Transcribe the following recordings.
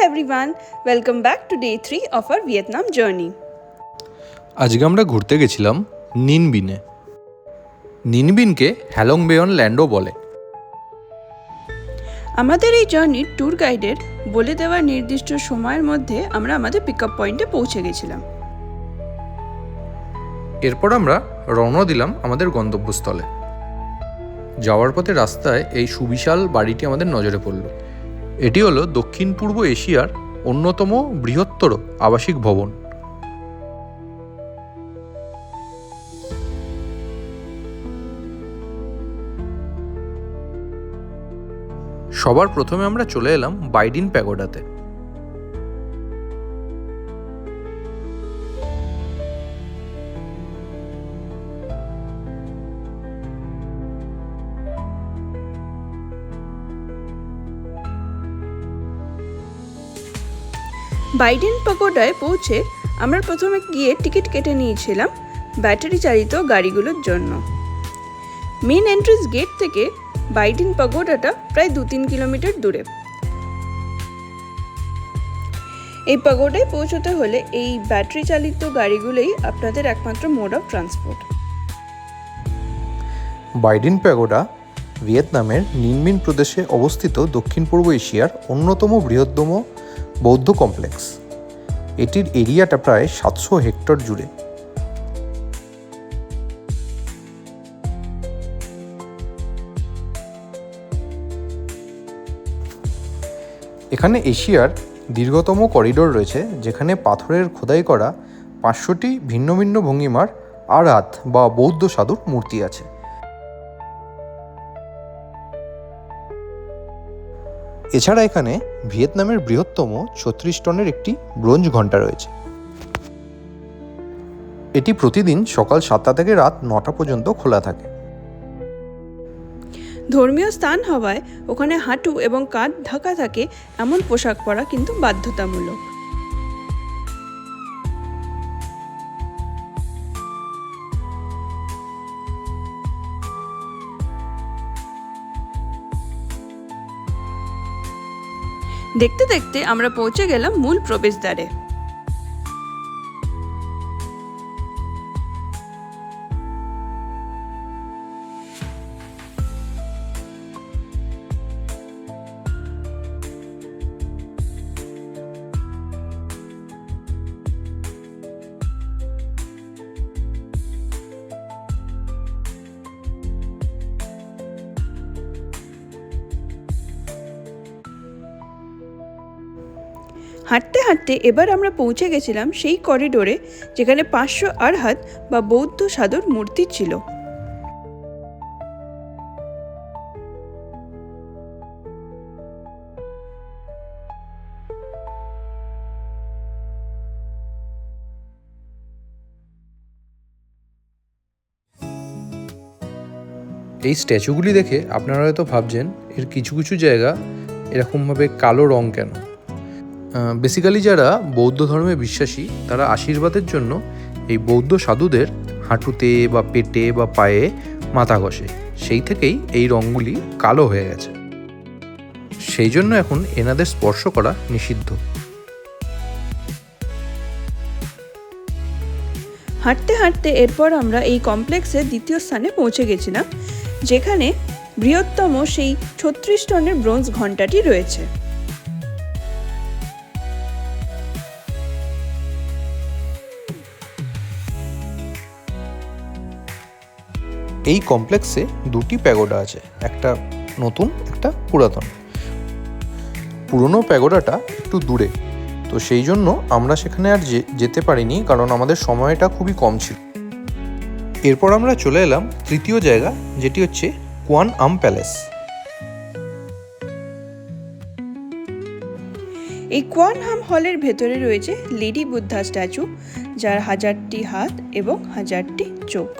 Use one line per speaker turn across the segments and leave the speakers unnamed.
everyone, welcome back to day 3 of our Vietnam journey.
আজকে আমরা ঘুরতে গেছিলাম নিনবিনে। নিনবিনকে হ্যালং বেয়ন ল্যান্ডও বলে।
আমাদের এই জার্নির ট্যুর গাইডের বলে দেওয়া নির্দিষ্ট সময়ের মধ্যে আমরা আমাদের পিকআপ পয়েন্টে পৌঁছে গেছিলাম।
এরপর আমরা রওনা দিলাম আমাদের গন্তব্যস্থলে। যাওয়ার পথে রাস্তায় এই সুবিশাল বাড়িটি আমাদের নজরে পড়ল। এটি হলো দক্ষিণ পূর্ব এশিয়ার অন্যতম বৃহত্তর আবাসিক ভবন। সবার প্রথমে আমরা চলে এলাম বাইডিন প্যাগোডাতে।
বাইডেন পাগোডায় পৌঁছে আমরা প্রথমে গিয়ে টিকিট কেটে নিয়েছিলাম ব্যাটারি চালিত গাড়িগুলোর জন্য। মেন এন্ট্রেন্স গেট থেকে বাইডেন পাগোডাটা প্রায় 2-3 কিলোমিটার দূরে। এই পাগোডায় পৌঁছতে হলে এই ব্যাটারি চালিত গাড়িগুলোই আপনাদের একমাত্র মোড অফ ট্রান্সপোর্ট।
বাইডিন প্যাগোডা ভিয়েতনামের নিনবিন প্রদেশে অবস্থিত দক্ষিণ পূর্ব এশিয়ার অন্যতম বৃহত্তম বৌদ্ধ কমপ্লেক্স। এটির এরিয়াটা প্রায় 700 হেক্টর জুড়ে। এখানে এশিয়ার দীর্ঘতম করিডোর রয়েছে, যেখানে পাথরের খোদাই করা 500টি ভিন্ন ভিন্ন ভঙ্গিমার আরহাত বা বৌদ্ধ সাধুর মূর্তি আছে। এছাড়া এখানে ভিয়েতনামের বৃহত্তম 36 টনের একটি ব্রোঞ্জ ঘণ্টা রয়েছে। এটি প্রতিদিন সকাল 7টা থেকে রাত 9টা পর্যন্ত খোলা থাকে।
ধর্মীয় স্থান হওয়ায় ওখানে হাঁটু এবং কাঁধ ঢাকা থাকে এমন পোশাক পরা কিন্তু বাধ্যতামূলক। দেখতে দেখতে আমরা পৌঁছে গেলাম মূল প্রবেশদ্বারে। হাঁটতে হাঁটতে এবার আমরা পৌঁছে গেছিলাম সেই করিডোরে যেখানে 500 আরহাত বা বৌদ্ধ সাধুর মূর্তি ছিল।
এই স্ট্যাচুগুলি দেখে আপনারা হয়তো ভাবছেন এর কিছু কিছু জায়গা এরকমভাবে কালো রং কেন। বেসিক্যালি যারা বৌদ্ধ ধর্মে বিশ্বাসী তারা আশীর্বাদের জন্য এই বৌদ্ধ সাধুদের হাঁটুতে বা পেটে বা পায়ে মাথা ঘষে, সেই থেকেই এই রঙগুলি কালো হয়ে গেছে। সেই জন্য এখন এনাদের স্পর্শ করা নিষিদ্ধ।
হাঁটতে হাঁটতে এরপর আমরা এই কমপ্লেক্সের দ্বিতীয় স্থানে পৌঁছে গেছিলাম, যেখানে বৃহত্তম সেই 36 টনের ব্রোঞ্জ ঘণ্টাটি রয়েছে।
এই কমপ্লেক্সে দুটি প্যাগোডা আছে, একটা নতুন একটা পুরাতন। পুরনো প্যাগোডাটা একটু দূরে, তো সেই জন্য আমরা সেখানে আর যেতে পারিনি, কারণ আমাদের সময়টা খুবই কম ছিল। এরপর আমরা চলে এলাম তৃতীয় জায়গা, যেটি হচ্ছে কোয়ান আম প্যালেস।
এই কোয়ান হাম হলের ভেতরে রয়েছে লেডি বুদ্ধা স্ট্যাচু, যার 1000টি হাত এবং 1000টি চোখ।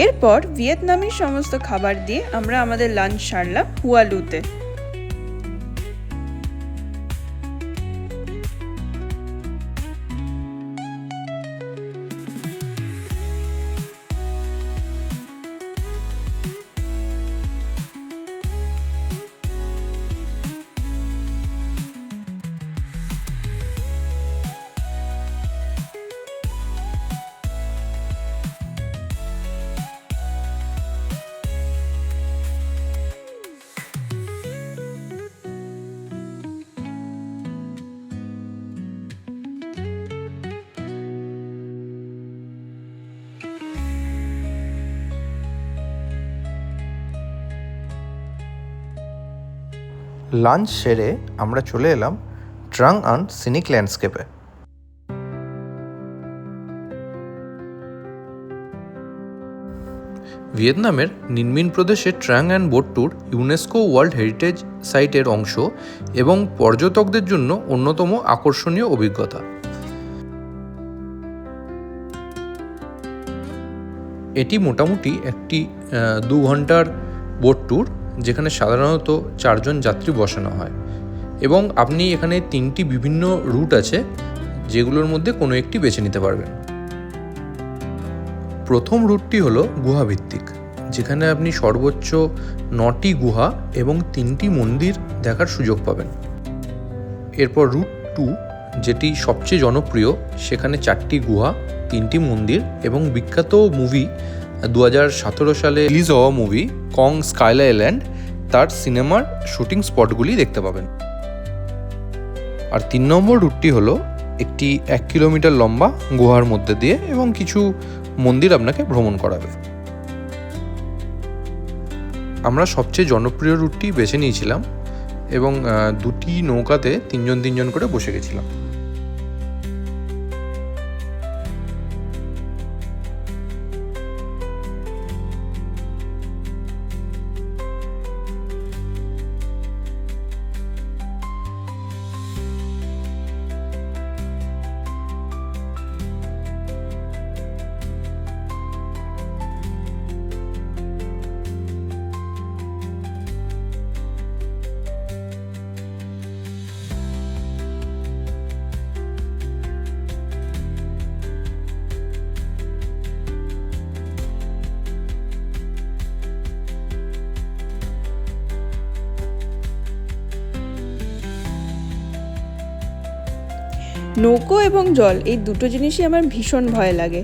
এরপর ভিয়েতনামি সমস্ত খাবার দিয়ে আমরা আমাদের লাঞ্চ সারলাম হুয়ালুতে।
লাঞ্চ সেরে আমরা চলে এলাম ট্রাং আন সিনিক ল্যান্ডস্কেপে। ভিয়েতনামের নিনমিন প্রদেশের Trang An boat tour UNESCO world heritage সাইটের অংশ এবং পর্যটকদের জন্য অন্যতম আকর্ষণীয় অভিজ্ঞতা। এটি মোটামুটি একটি 2 ঘন্টার বোট ট্যুর, যেখানে সাধারণত 4 জন যাত্রী বসানো হয় এবং আপনি এখানে 3টি বিভিন্ন রুট আছে, যেগুলোর মধ্যে কোনো একটি বেছে নিতে পারবেন। প্রথম রুটটি হলো গুহাভিত্তিক, যেখানে আপনি সর্বোচ্চ 9টি গুহা এবং 3টি মন্দির দেখার সুযোগ পাবেন। এরপর রুট 2, যেটি সবচেয়ে জনপ্রিয়, সেখানে 4টি গুহা, 3টি মন্দির এবং বিখ্যাত মুভি 2017 সালে রিলিজ হওয়া মুভি কং স্কাই আইল্যান্ড তার সিনেমার শুটিং স্পটগুলি দেখতে পাবেন। আর 3 নম্বর রুটটি হলো একটি 1 কিলোমিটার লম্বা গুহার মধ্যে দিয়ে এবং কিছু মন্দির আপনাকে ভ্রমণ করাবে। আমরা সবচেয়ে জনপ্রিয় রুটটি বেছে নিয়েছিলাম এবং 2টি নৌকাতে 3 জন করে বসে গেছিলাম।
নৌকো এবং জল, এই দুটো জিনিসই আমার ভীষণ ভয় লাগে।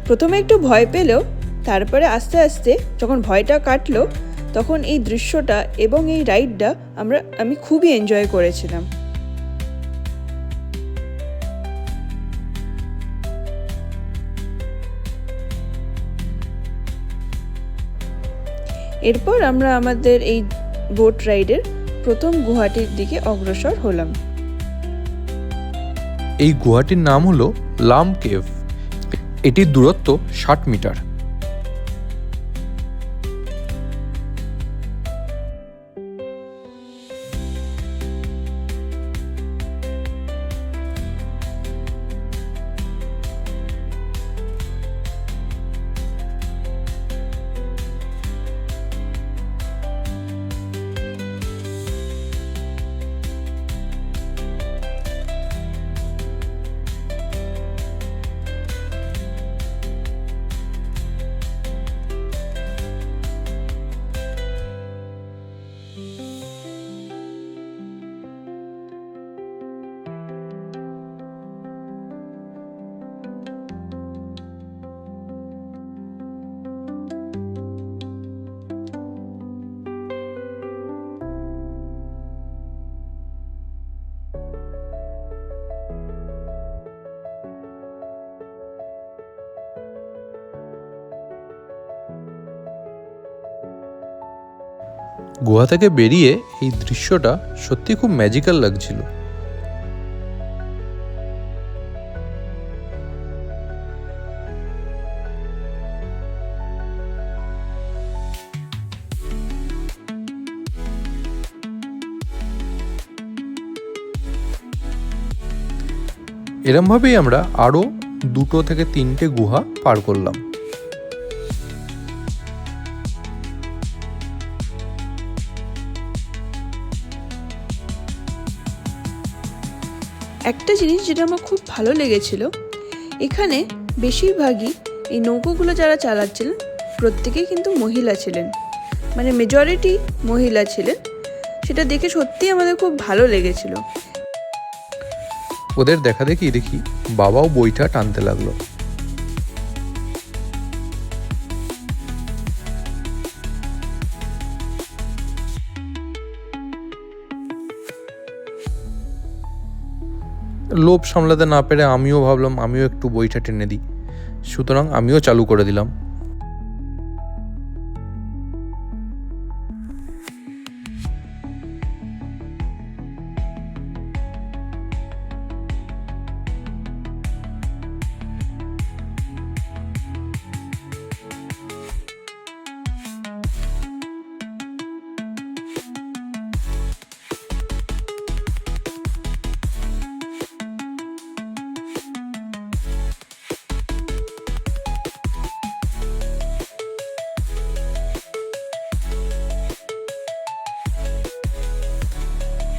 প্রথমে একটু ভয় পেলেও তারপরে আস্তে আস্তে যখন ভয়টা কাটলো, তখন এই দৃশ্যটা এবং এই রাইডটা আমি খুবই এনজয় করেছিলাম। এরপর আমরা আমাদের এই বোট রাইডের প্রথম গুহাটির দিকে অগ্রসর হলাম।
এই গুহাটির নাম হলো লাম কেভ। এটির দূরত্ব 60 মিটার। গুহা থেকে বেরিয়ে এই দৃশ্যটা সত্যি খুব ম্যাজিক্যাল লাগছিল। এরমভাবেই আমরা আরও 2 থেকে 3টে গুহা পার করলাম।
একটা জিনিস যেটা আমার খুব ভালো লেগেছিল, এখানে বেশিরভাগই এই নৌকোগুলো যারা চালাচ্ছিলেন প্রত্যেকেই কিন্তু মহিলা ছিলেন, মানে মেজরিটি মহিলা ছিলেন। সেটা দেখে সত্যিই আমাদের খুব ভালো লেগেছিল।
ওদের দেখা দেখি বাবাও বইটা টানতে লাগলো। লোভ সামলাতে না পেরে আমিও ভাবলাম আমিও একটু বইটা টেনে দিই, সুতরাং আমিও চালু করে দিলাম।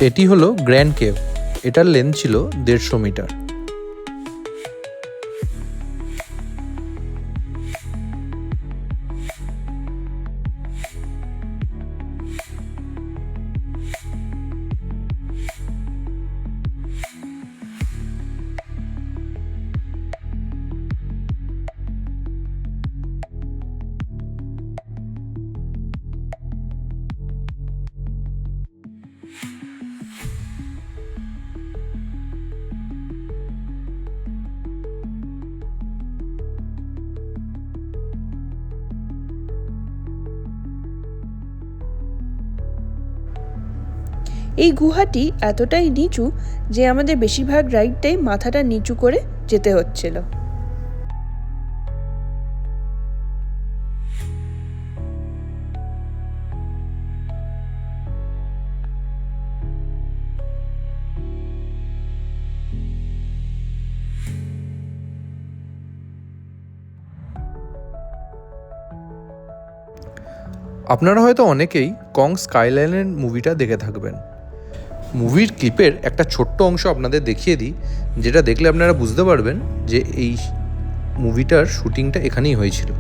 এটি হলো গ্র্যান্ড কেভ। এটার লেন্থ ছিল 150 মিটার।
এই গুহাটি এতটাই নিচু যে আমাদের বেশিরভাগ রাইডটাই মাথাটা নিচু করে যেতে হচ্ছিল।
আপনারা হয়তো অনেকেই কং স্কাইলাইনের মুভিটা দেখে থাকবেন। মুভির ক্লিপের একটা ছোট্ট অংশ আপনাদের দেখিয়ে দিই, যেটা দেখলে আপনারা বুঝতে পারবেন যে এই মুভিটার শুটিংটা এখানেই হয়েছিল।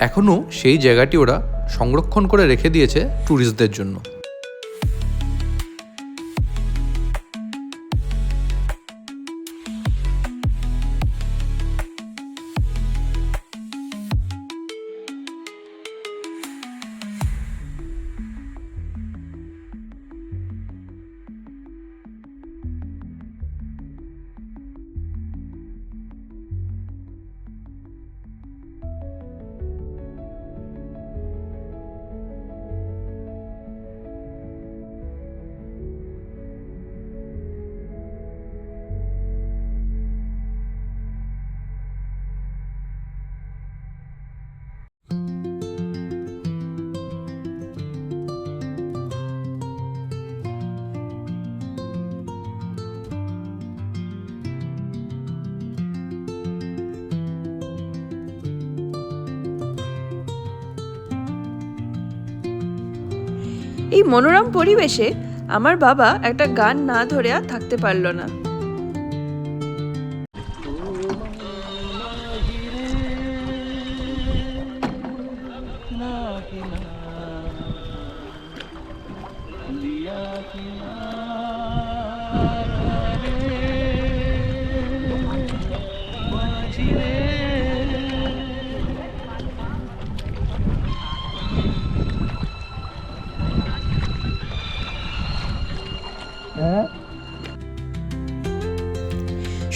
এখনও সেই জায়গাটি ওরা সংরক্ষণ করে রেখে দিয়েছে ট্যুরিস্টদের জন্য।
এই মনোরম পরিবেশে আমার বাবা একটা গান না ধরে আর থাকতে পারল না।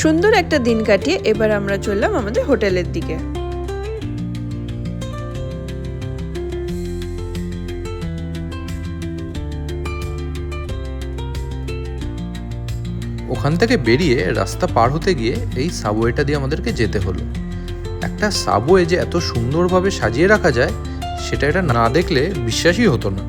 সুন্দর একটা দিন কাটিয়ে এবার আমরা চললাম আমাদের হোটেলের দিকে।
ওখান থেকে বেরিয়ে রাস্তা পার হতে গিয়ে এই সাবওয়েটা দিয়ে আমাদেরকে যেতে হলো। একটা সাবওয়ে যে এত সুন্দরভাবে সাজিয়ে রাখা যায় সেটা এটা না দেখলে বিশ্বাসই হতো না।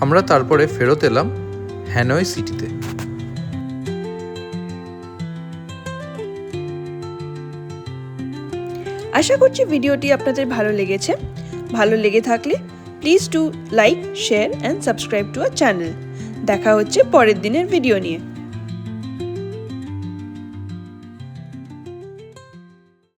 আমরা তারপরে ফেরত এলাম হ্যানয় সিটিতে।
আশা করছি ভিডিওটি আপনাদের ভালো লেগেছে। ভালো লেগে থাকলে please do like, share and subscribe to our channel. দেখা হচ্ছে পরের দিনের ভিডিও নিয়ে।